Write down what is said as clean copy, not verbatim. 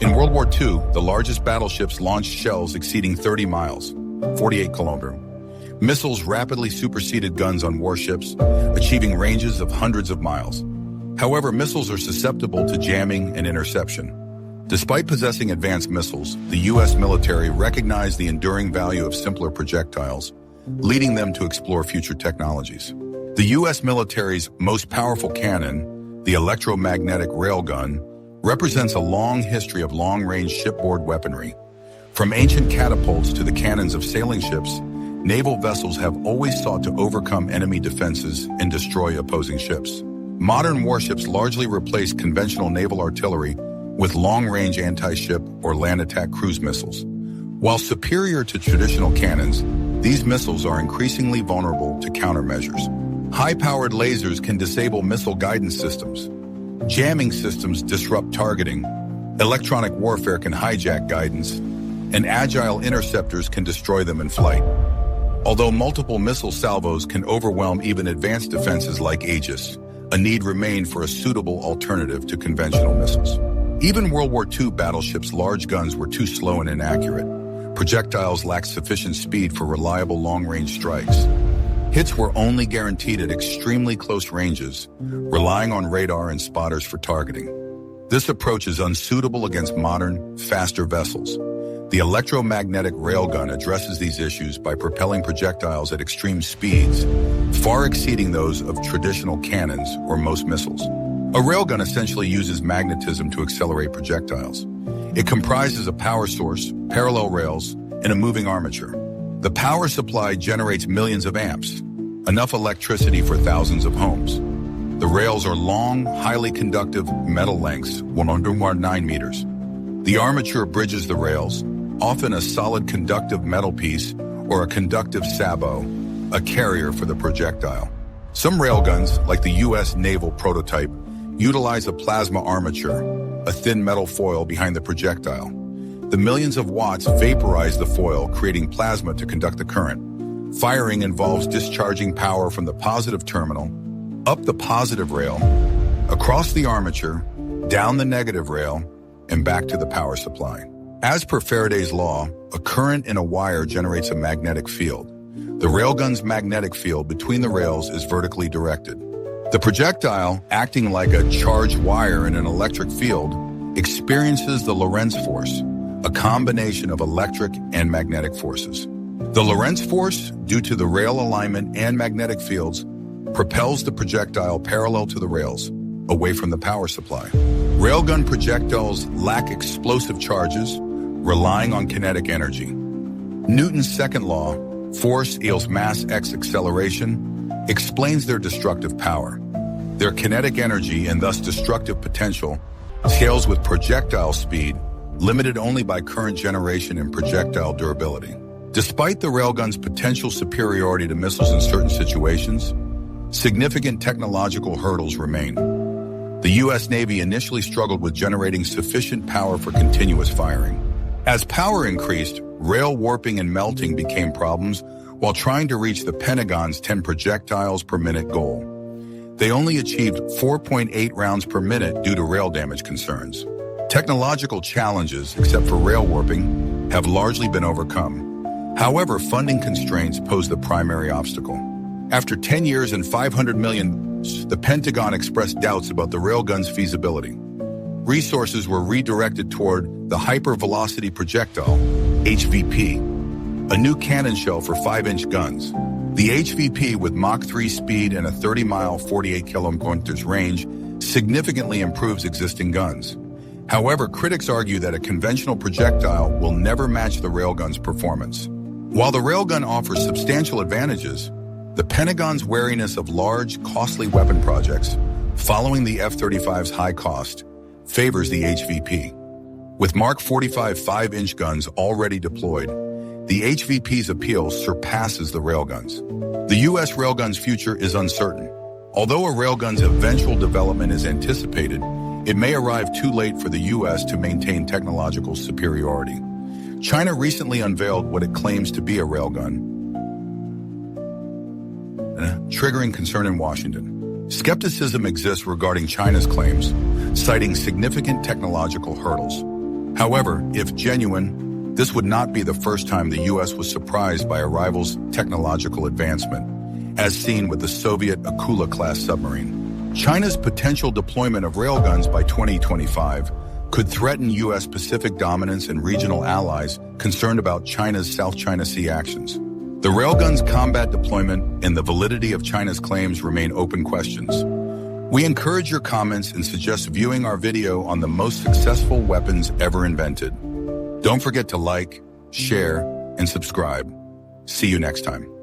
In World War II, the largest battleships launched shells exceeding 30 miles, 48 kilometers. Missiles rapidly superseded guns on warships, achieving ranges of hundreds of miles. However, missiles are susceptible to jamming and interception. Despite possessing advanced missiles, the U.S. military recognized the enduring value of simpler projectiles, leading them to explore future technologies. The U.S. military's most powerful cannon, the Electromagnetic Railgun, represents a long history of long-range shipboard weaponry. From ancient catapults to the cannons of sailing ships, naval vessels have always sought to overcome enemy defenses and destroy opposing ships. Modern warships largely replace conventional naval artillery with long-range anti-ship or land attack cruise missiles. While superior to traditional cannons, these missiles are increasingly vulnerable to countermeasures. High-powered lasers can disable missile guidance systems. Jamming systems disrupt targeting. Electronic warfare can hijack guidance, and agile interceptors can destroy them in flight. Although multiple missile salvos can overwhelm even advanced defenses like Aegis, a need remained for a suitable alternative to conventional missiles. Even World War II battleships' large guns were too slow and inaccurate. Projectiles lacked sufficient speed for reliable long-range strikes. Hits were only guaranteed at extremely close ranges, relying on radar and spotters for targeting. This approach is unsuitable against modern, faster vessels. The Electromagnetic Railgun addresses these issues by propelling projectiles at extreme speeds, far exceeding those of traditional cannons or most missiles. A railgun essentially uses magnetism to accelerate projectiles. It comprises a power source, parallel rails, and a moving armature. The power supply generates millions of amps, enough electricity for thousands of homes. The rails are long, highly conductive metal lengths, 109 meters. The armature bridges the rails, often a solid conductive metal piece or a conductive sabot, a carrier for the projectile. Some railguns, like the U.S. Naval prototype, utilize a plasma armature, a thin metal foil behind the projectile. The millions of watts vaporize the foil, creating plasma to conduct the current. Firing involves discharging power from the positive terminal, up the positive rail, across the armature, down the negative rail, and back to the power supply. As per Faraday's law, a current in a wire generates a magnetic field. The railgun's magnetic field between the rails is vertically directed. The projectile, acting like a charged wire in an electric field, experiences the Lorentz force, a combination of electric and magnetic forces. The Lorentz force, due to the rail alignment and magnetic fields, propels the projectile parallel to the rails, away from the power supply. Railgun projectiles lack explosive charges, relying on kinetic energy. Newton's second law, force equals mass x acceleration, explains their destructive power. Their kinetic energy and thus destructive potential scales with projectile speed, limited only by current generation and projectile durability. Despite the railgun's potential superiority to missiles in certain situations, significant technological hurdles remain. The U.S. Navy initially struggled with generating sufficient power for continuous firing. As power increased, rail warping and melting became problems while trying to reach the Pentagon's 10 projectiles per minute goal. They only achieved 4.8 rounds per minute due to rail damage concerns. Technological challenges, except for rail warping, have largely been overcome. However, funding constraints pose the primary obstacle. After 10 years and $500 million, the Pentagon expressed doubts about the railgun's feasibility. Resources were redirected toward the hypervelocity projectile, HVP, a new cannon shell for 5-inch guns. The HVP, with Mach 3 speed and a 30-mile, 48 kilometers range, significantly improves existing guns. However, critics argue that a conventional projectile will never match the railgun's performance. While the railgun offers substantial advantages, the Pentagon's wariness of large, costly weapon projects, following the F-35's high cost, favors the HVP. With Mark 45 5-inch guns already deployed, the HVP's appeal surpasses the railguns. The U.S. railgun's future is uncertain. Although a railgun's eventual development is anticipated, it may arrive too late for the U.S. to maintain technological superiority. China recently unveiled what it claims to be a railgun, triggering concern in Washington. Skepticism exists regarding China's claims, citing significant technological hurdles. However, if genuine, this would not be the first time the U.S. was surprised by a rival's technological advancement, as seen with the Soviet Akula-class submarine. China's potential deployment of railguns by 2025 could threaten U.S. Pacific dominance and regional allies concerned about China's South China Sea actions. The railgun's combat deployment and the validity of China's claims remain open questions. We encourage your comments and suggest viewing our video on the most successful weapons ever invented. Don't forget to like, share, and subscribe. See you next time.